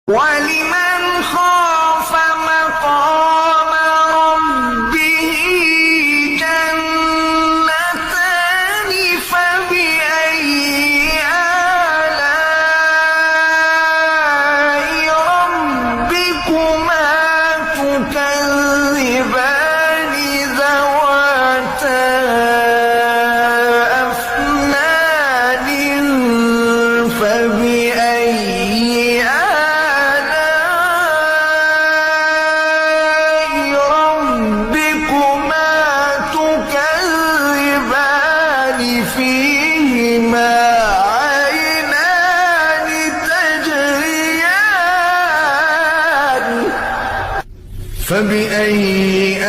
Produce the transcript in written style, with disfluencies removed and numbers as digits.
ولمن خاف مقام ربه جنتان فبأي آلاء ربكما تكذبان ذواتا أفنان فبأي فيهما عينان تجريان فبأي